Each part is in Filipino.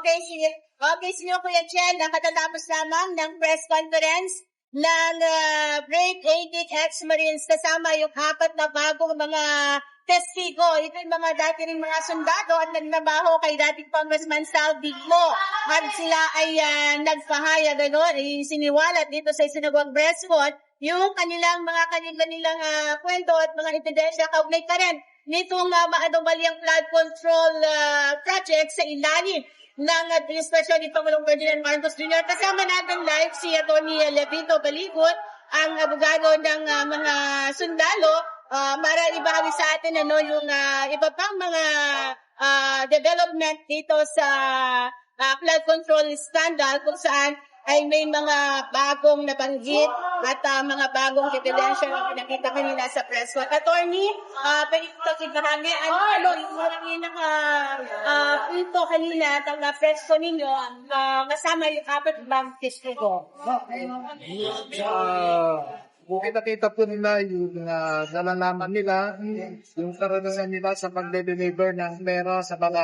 Okay, Senior Kuya Chen, nakatatapos lamang ng press conference ng Break 80 ex-Marines kasama yung 4 na bagong mga testigo. Ito yung mga dati ring mga sundalo at nagnabaho kay dating Congressman Sal Digmo. At sila ay nagpahayag, siniwalat dito sa isinagawang press con yung kanilang mga kanilang kwento at mga ebidensya kaugnay ka rin nitong maanomaliang flood control project sa ilalim ng administrasyon ni Pangulong Ferdinand Marcos Jr. Kasama natin live si Atty. Levito Baligot, ang abogado ng mga sundalo, para ibahagi sa atin yung iba pang mga development dito sa flood control scandal kung saan ay may mga bagong nabanggit at mga bagong ebidensya na pinakita kanina sa press con. Attorney, pwede ito ibahagi yung mga punto kanina at ang press con ninyo kasama yung 4 bang testigo. Kung nakita po nila yung nalalaman nila, yung karanasan nila sa pag-deliver ng pera sa mga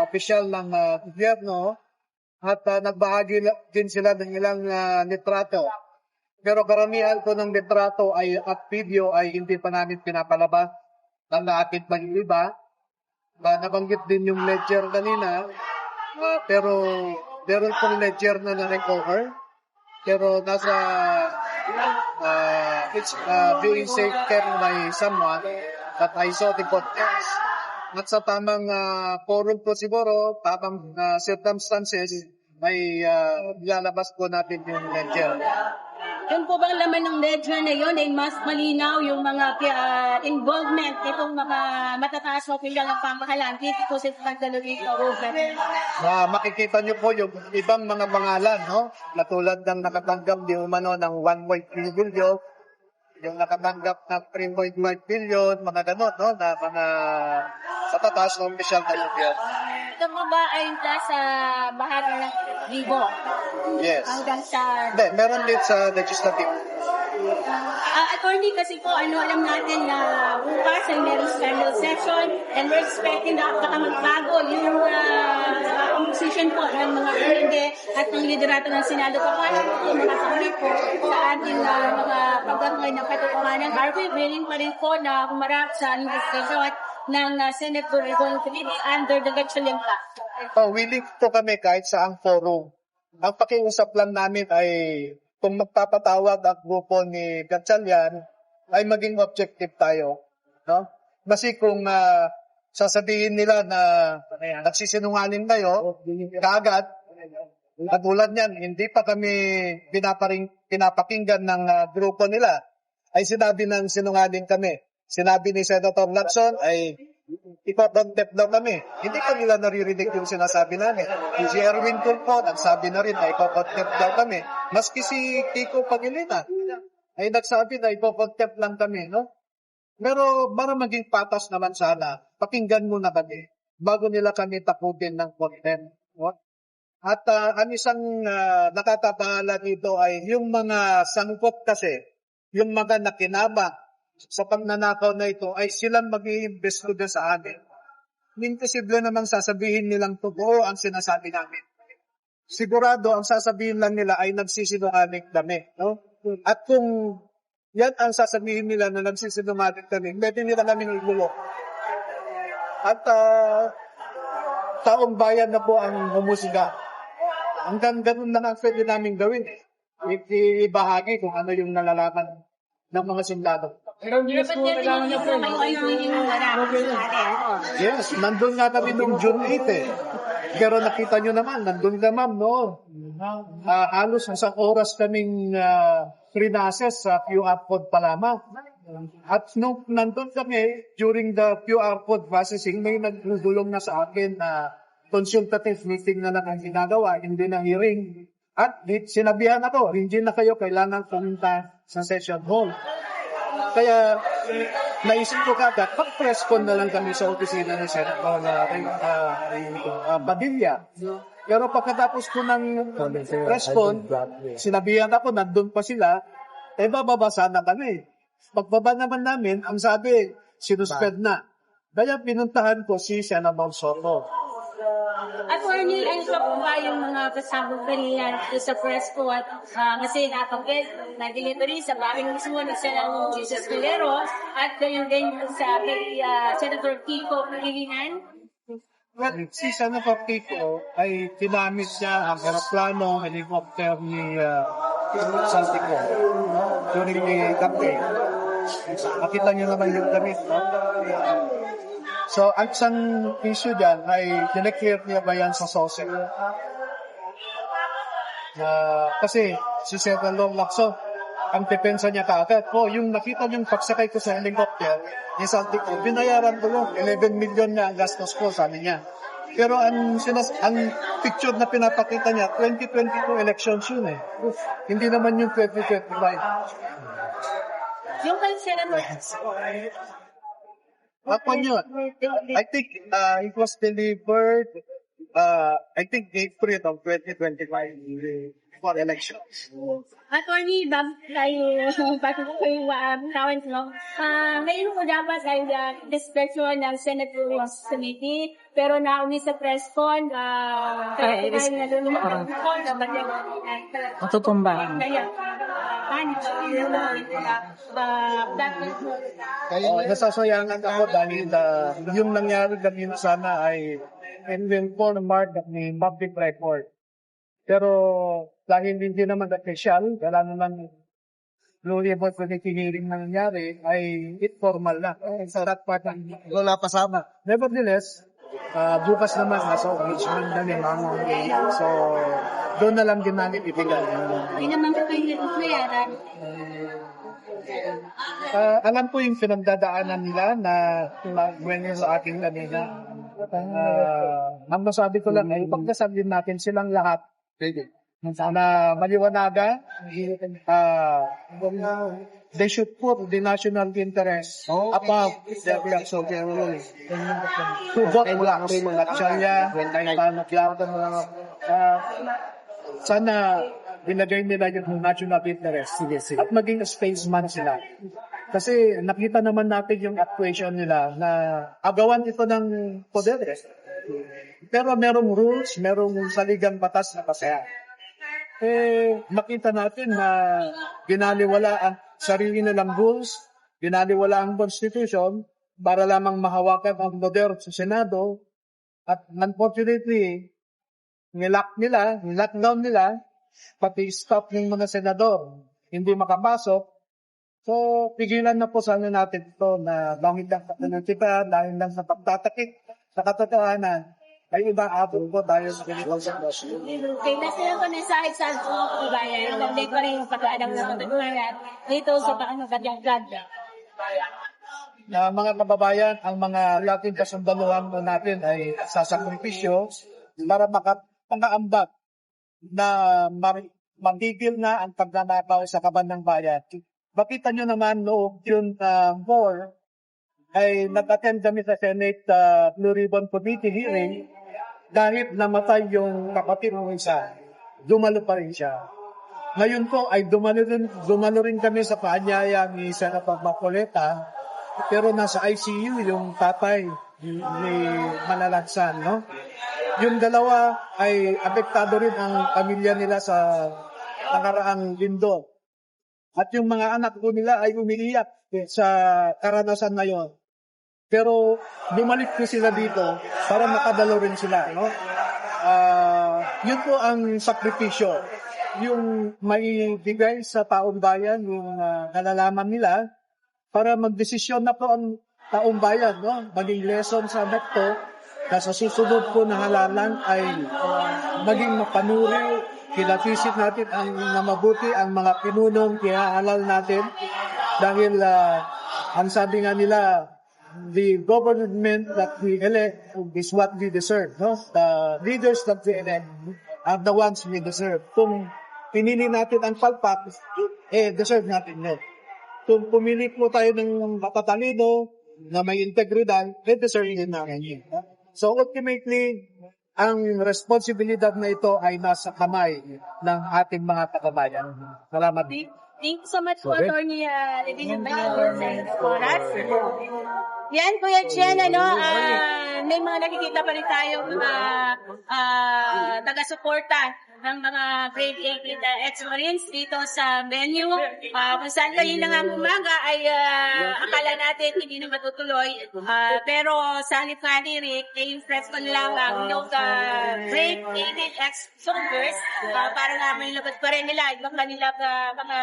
opisyal ng gobyerno, at nagbahagi din sila ng ilang litrato. Pero karamihan po ng litrato at video ay hindi pa namin pinapalabas ng ating pag-iba. Nabanggit din yung ledger kanina, pero meron pong ledger na na-recover. Pero nasa it's being taken by someone that I saw the contents. At sa tamang forum po siguro, tamang circumstances, may lalabas po natin yung ledger. Yung po bang laman ng ledger na yun ay mas malinaw yung mga involvement itong mga matataas na opisyal ng pamahalaan dito po sa pagdalawin makikita nyo po yung ibang mga pangalan, no? Natulad ng nakatanggap di umano ng 1.3 billion, yung nakatanggap ng 3.5 billion, mga ganun, no? Na mga sa tataas ng opisyal na gobyerno. Ito mo ba ay sa bahagi ng libo? Yes. Hanggang sa... Hindi, meron din sa legislative. Attorney, kasi po alam natin na bukas ay meron scandal session and we're expecting na baka magbago yung composition po ng mga komite at ng liderato ng Senado. Paano po mga kamay po sa ating mga pagkakay ng katotohanan? Are we willing pa rin po na humarap sa investigation ng Senate Bureau Committee under the Gatchalian Act? Willing po kami kahit sa ang forum. Ang pakiusap lang namin ay kung magpapatawag ang grupo ni Gatchalian ay maging objective tayo, no? Kasi kung sasabihin nila na nagsisinungaling tayo, kaagad, katulad niyan, hindi pa kami pinapakinggan ng grupo nila, ay sinabi ng sinungaling kami. Sinabi ni Senator Lacson ay ipakontempt daw kami. Hindi pa nila naririnig yung sinasabi namin. Si Erwin Tulfo, nagsabi na rin na ipakontempt daw kami. Maski si Kiko Pagilitan ay nagsabi na ipakontempt lang kami, no? Pero para maging patas naman sana, pakinggan muna kami bago nila kami takutin ng contempt. No? At ang isang nakakabahala dito ay yung mga sangkot kasi, yung mga nakinabang sa pagnanakaw na ito ay silang mag-iimbestiga sa amin. Imposible namang sasabihin nilang totoo ang sinasabi namin. Sigurado ang sasabihin lang nila ay nagsisinungaling kami. No? At kung yan ang sasabihin nila na nagsisinungaling kami, pwede nila namin igulo. At taong bayan na po ang humusga. Hanggang ganun lang ang pwede namin gawin. Ibahagi kung ano yung nalalaman ng mga sundalo. Yes, nandun nga kami noong June 8 eh. Pero nakita nyo naman, nandun ka ma'am, no? Halos isang oras kaming pre-process sa QR code pa lamang. At nung nandun kami, during the QR code processing, may nagulong na sa akin na consultative meeting na lang ang ginagawa, hindi na hearing. At sinabihan ako, hindi na kayo kailangan pumunta sa session hall. Kaya naisip ko kagad, pag-press con na lang kami sa opisina ng Senator Padilla. Pero pagkatapos ko ng press con, sinabihan ako, nandun pa sila, bababa sana kami. Pagbaba naman namin, ang sabi, sinuspend na. Kaya pinuntahan ko si Senator Soto. Attorney, ano pa po ba yung mga kasama kanina sa press po at kasi napagkit na delivery sa bahay mismo ni Senator Jesus Calero at gayon din sa kay Senator Kiko Pangilinan? Well, si Senator Kiko ay ginamit niya ang aeroplano, helicopter ni Saltico during the campaign. Nakita niyo naman yung gamit, no? So, ang isang issue dyan ay dineclare niya ba yan sa SOSE? Kasi si Senator Lacson, ang depensa niya kaagad, yung nakita niyong pagsakay ko sa helicopter, ni Saltico, binayaran ko yung 11 million na ang gastos ko, sabi niya. Pero ang picture na pinapakita niya, 2022 elections yun eh. Hindi naman yung 2025. Yung kay Senator Ako yun. I think it was delivered, I think April of 2025 for elections. Attorney, bago ko kayo tawag, no? Ngayon po dapat ay discretion ng Senate Rules Committee, pero naumi sa press con, kaya nalulunod ko na Matutumba. Kaya nasasayangan ako dahil yung nangyari kanina sana ay in-inform ni public record. Pero dahil hindi naman official, wala naman gloriable committee hearing na nangyari, ay informal na. Sa that part, wala pasama. Nevertheless, bukas naman, nasa engagement na ni Mama. So, doon na lang din namin ibigay. Hindi naman ko kayo nagmayaran. Alam ko yung pinagdadaanan nila na when sa aking kanina. Ang masabi ko lang ay pagkasabihin natin silang lahat na maliwanagan, they should put the national interest above their personal interest. To vote lang at siya sana binagay nila yung national interest at maging spaceman sila. Kasi nakita naman natin yung actuation nila na agawan ito ng poder. Pero merong rules, merong saligang batas na pasaya. Makita natin na binaliwala ang sarili nilang rules, binaliwala ang constitution para lamang mahawakan ang poder sa Senado. At unfortunately, nilockdown nila, pati stop ng mga senador, hindi makapasok. So, pigilan na po sana natin ito na dahil lang sa panantipa, dahil lang sa pagtatakik, sa katotohanan, ay iba-abot po tayo sa ganitong sitwasyon. Okay, nasa ko na sa exam ko, kabayan, hindi ko rin yung pag-aadang na matagalan dito sa pangangagad. Mga kababayan, ang mga laking kasundaluhan po natin ay sasakripisyo para makaambag na magigil na ang pagnanakaw sa kaban ng bayan. Makita nyo naman noong June 4 ay nag-attend kami sa Senate Blue Ribbon Committee hearing dahil namatay yung kapatid mo isa. Dumalo pa rin siya. Ngayon po ay dumalo rin kami sa paanyaya ni Senator Macoleta pero nasa ICU yung tatay ni Malalansan, no? Yung dalawa ay apektado rin ang pamilya nila sa nakaraang lindol. At yung mga anak ko nila ay umiiyak sa karanasan na yon. Pero bumalik ko sila dito para makadalo rin sila, no? Yun po ang sakripisyo. Yung maibigay sa taong bayan, yung nalalaman nila, para magdesisyon na po ang taong bayan, no? Maging lesson sa anak ko na sa susunod po na halalan ay maging mapanuri, kinatisit natin na mabuti ang mga pinunong kinahalal natin dahil ang sabi nga nila, the government that we elect is what we deserve, no? The leaders that we elect are the ones we deserve. Kung pinili natin ang palpak, deserve natin yun. Kung pumili po tayo ng matatalino na may integridad, deserve din natin yun. So ultimately, ang responsibilidad na ito ay nasa kamay ng ating mga kababayan. Salamat. Thank you so much po, Attorney Levin Bayan, sa oras. Yan, Kuya Jen, may mga nakikita pa rin tayong mga taga-suporta ng mga Brave 88 ex-Marines dito sa venue. Kung saan kayo na nga umaga ay akala natin hindi na matutuloy. Pero sa halip-hali, Rick, ay press ko lang yung Brave 88 ex-soldiers para nga may labas pa rin nila. Ibang kanila mga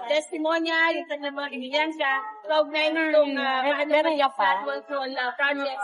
testimonya, yung kanilang mga ebidensya. Kaugnay nitong Federal Control Project.